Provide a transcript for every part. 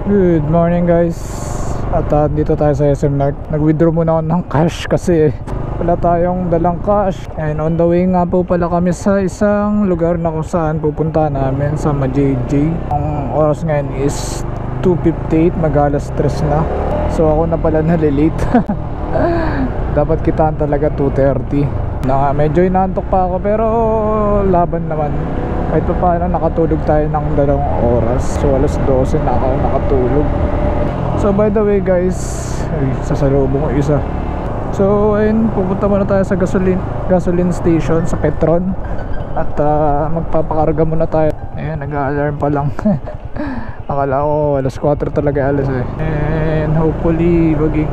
Good morning guys. At dito tayo sa SM North. Nag-withdraw muna ako ng cash kasi wala tayong dalang cash. And on the way nga po pala kami sa isang lugar na kung saan pupunta namin sa JJ. Ang oras ngayon is 2:58, mag-alas 3 na. So ako na pala nalilate. Dapat kitaan talaga 2:30 na. Medyo inaantok pa ako pero laban naman. Kahit pa paano nakatulog tayo ng 2 oras. So alas 12 na ako nakatulog. So by the way guys, ay, sasalubong ko isa. So ayun, pupunta muna tayo sa gasoline station sa Petron. At magpapakarga muna tayo. Ayan, nag-alarm pa lang. Akala ko alas 4 talaga alas eh. And hopefully maging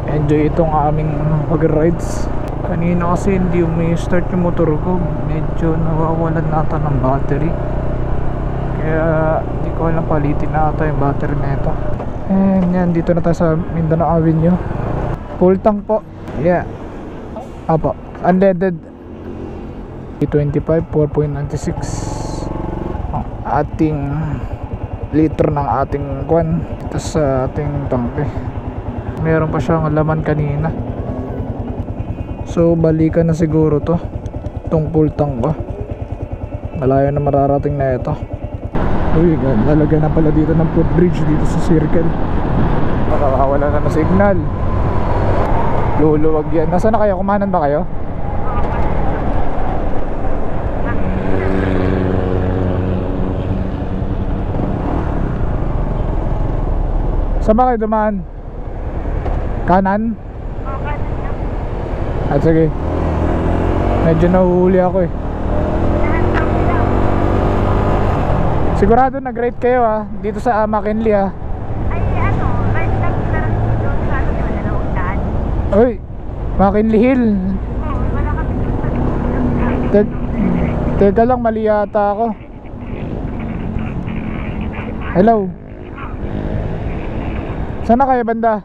enjoy itong aming pag-rides. Kanina kasi hindi umi-start yung motor ko. Medyo nawawalan nata ng battery. Kaya hindi ko alam, palitin na ata yung battery na ito. And yan, dito na tayo sa Mindanao Avenue. Full tank po. Yeah. Apo, unleaded 25, 4.96 ating liter ng ating kwan ito sa ating tangke. Meron pa siyang laman kanina. So balikan na siguro to, itong full tank ko. Malayo na mararating na ito. Uy, lalagyan na pala dito ng footbridge dito sa circle. Makakawala na na signal. Luluwag yan. Nasaan na kayo? Kumanan ba kayo? Saan ba kayo dumaan? Kanan? At sige, medyo nahuhuli ako eh. Sigurado nag-rate kayo dito sa McKinley Ay ano, right lang na doon sa ano, di ba na nauntaan? Uy, McKinley Hill. Oo, wala kami doon sa Teka lang, mali yata ako. Hello. Saan na kayo banda?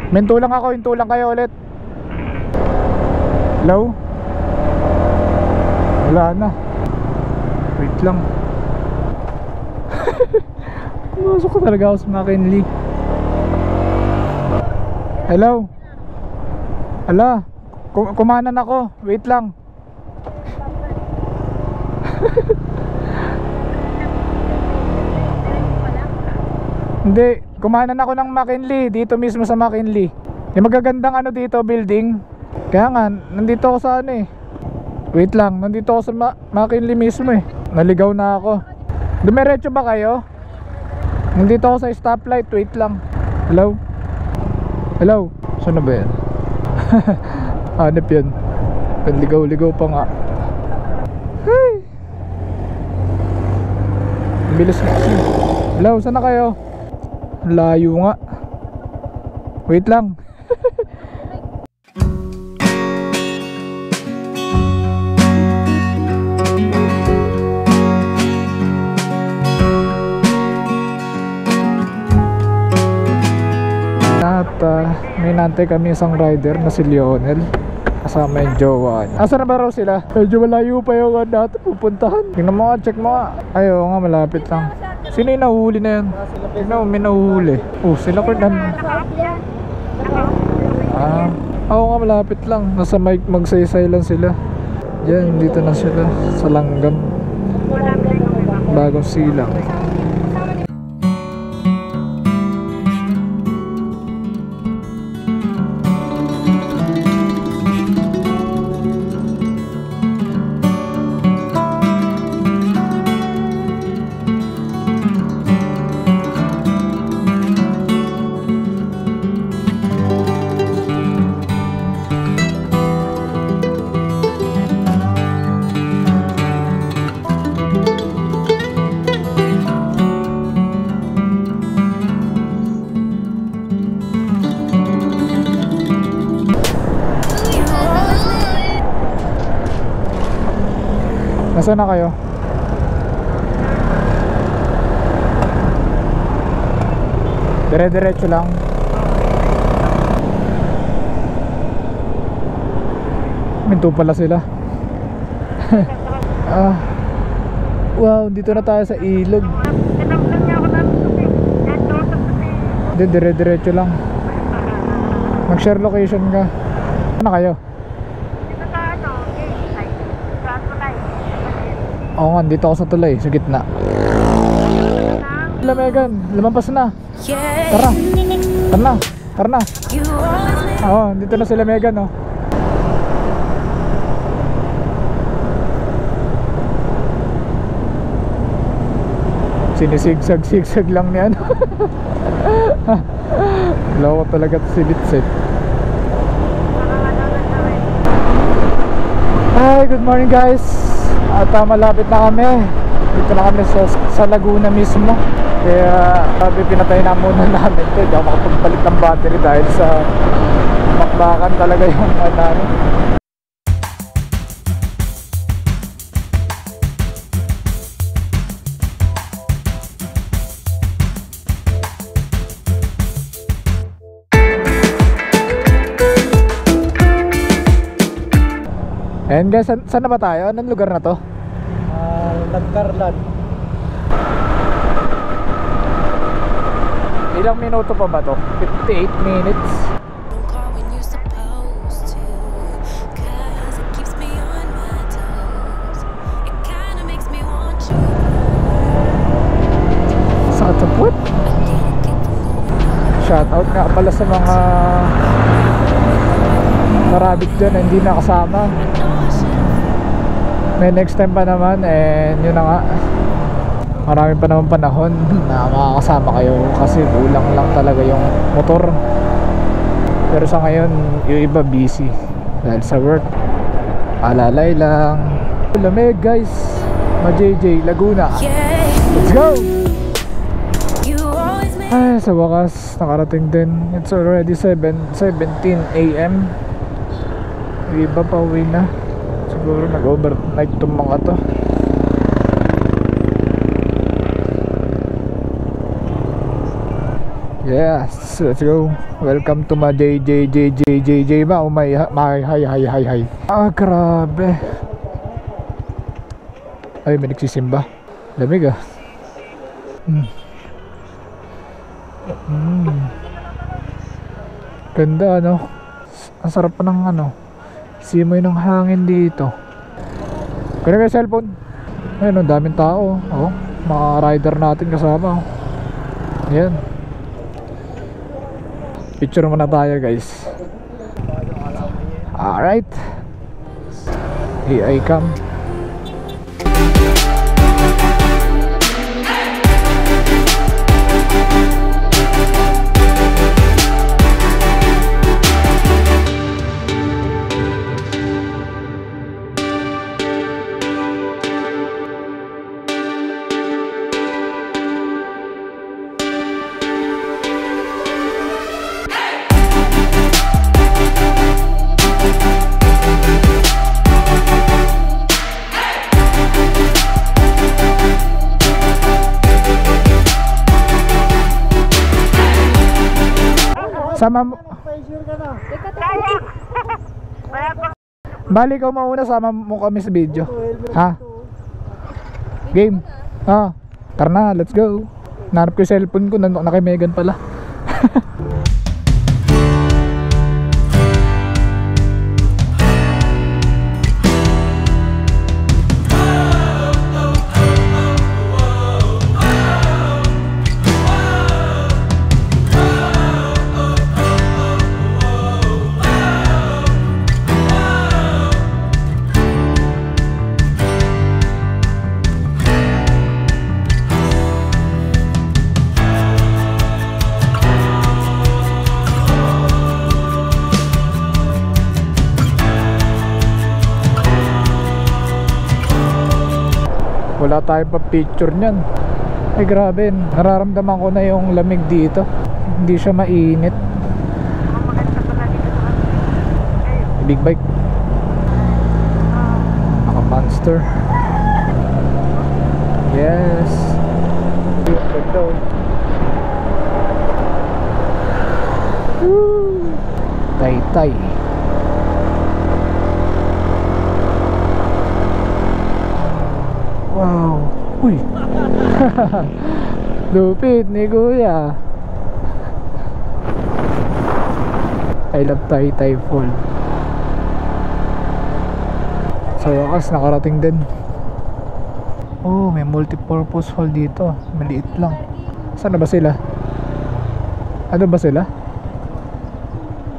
Mintulang ako, hintulang kayo ulit. Hello? Wala na. Wait lang. Masok ko talaga ako sa McKinley. Hello? Ala, kumanan ako. Wait lang. Hindi, kumanan ako ng McKinley. Dito mismo sa McKinley. Yung magagandang ano dito, building. Kaya nga, nandito ako sa ano eh. Wait lang, nandito ako sa McKinley mismo eh. Naligaw na ako. Dumiretso ba kayo? Nandito ako sa stoplight, wait lang. Hello? Hello? Saan na ba yan? Hanip yan. Ligaw-ligaw pa nga. Hey! Bilis na kasi. Hello, saan na kayo? Layo nga. Wait lang. At may nantay kami isang rider na si Lionel. Kasama yung jowa niya. Asa na ba raw sila? Medyo malayo pa yung natin pupuntahan. Tingnan mo nga, check mo nga. Ayaw nga, malapit lang. Sino yung nahuhuli na yan? Tingnan mo, may nahuhuli. Oh, sila Ferdinand. Oo nga, malapit lang. Nasa magsaysay lang sila. Diyan, dito na sila sa langgam. Bagong silang. Nasaan na kayo? Dire-diretso lang. Minto pala sila. Wow, dito na tayo sa ilog. Tinamnan niya ako ng tubig. Hindi, dire-diretso lang. Mag-share location ka. Ano kayo? Dito sa ano, gate side. Sa tulay. Oo nga, dito ako sa tulay, sa gitna. Hello Megan, lumampas na. Tara. Tara na. Tara na. Oo, dito na sila Megan, oh. Sinisigsag-sigsag lang ni ano. Loko talaga si Bitsit. Hi, good morning guys. At malapit na kami. Dito na kami sa Laguna mismo. Kaya pinatay na muna namin ito. Hindi ako makapagpalit ng battery dahil sa bakbakan talaga yung ano. And guys, saan na ba tayo? Anong lugar na to? Nagkarlan. Ilang minuto pa ba to? 58 minutes. Don't call when you're supposed to, 'cause it keeps me on my toes. It kinda makes me want you. Sakit sa puwet. Shoutout nga pala sa mga marabit dyan na hindi nakasama. May next time pa naman, and yun na nga, marami pa naman panahon na makakasama kayo kasi kulang lang talaga yung motor. Pero sa ngayon yung iba busy dahil sa work. Alalay lang. Lamig guys, ma-JJ Laguna. Let's go! Ay, sa wakas nakarating din. It's already 7:17 AM. Yung iba pa uwi na. Siguro nag-overnight itong mga to. Yes, let's go. Welcome to my JJ ba? Oh my, hi. Ah, grabe. Ay, may nagsisimba. Lamig ah. Ganda ano. Ang sarap pa ng ano, simoy ng hangin dito. Kaya may cellphone. Ayun, ang daming tao. Oh, mga rider natin kasama. Ayan. Picture muna tayo guys. Alright. Here I come. Sama mo. Bali ikaw mauna, sama mo kami sa video. Ha? Game? Ah, tara na, let's go. Nanap ko yung cellphone ko, na kay Megan pala. Wala tayong pa picture niyan. Ay grabe, nararamdaman ko na yung lamig dito. Hindi siya mainit. Big bike. Naka monster. Yes. Ganda. Tay-tay. Wow. Uy. Lupit ni Kuya. I love Taytay Fall. Sa wakas nakarating din. Oh, may multipurpose hall dito. Maliit lang. Saan na ba sila? Ano ba sila?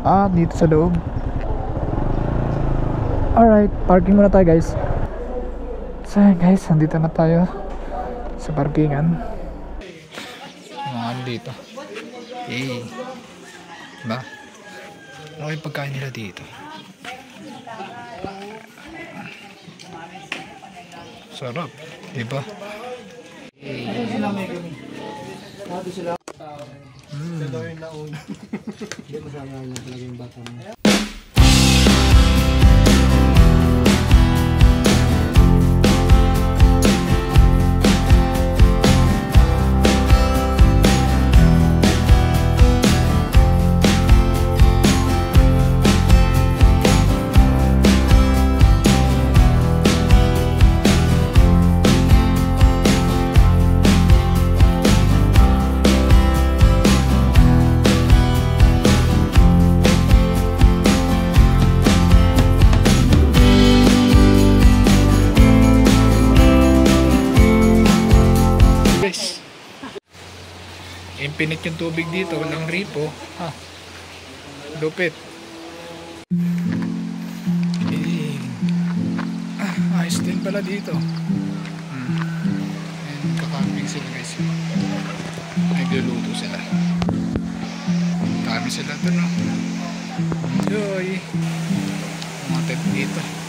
Ah, dito sa loob. Alright, parking muna tayo guys. So guys, nandito na tayo sa parkingan. Mga ano dito. Yay. Diba? Ano yung pagkain nila dito? Sarap, diba? Sabi sila. Sila yung nauna. Hindi masama niya talaga yung bata mo. Infinite yung tubig dito, walang ripo. Lupit. Ayos din pala dito. And kakamping sila guys. Nagluluto sila. Kami sila dun, no? Enjoy. Mga tent dito.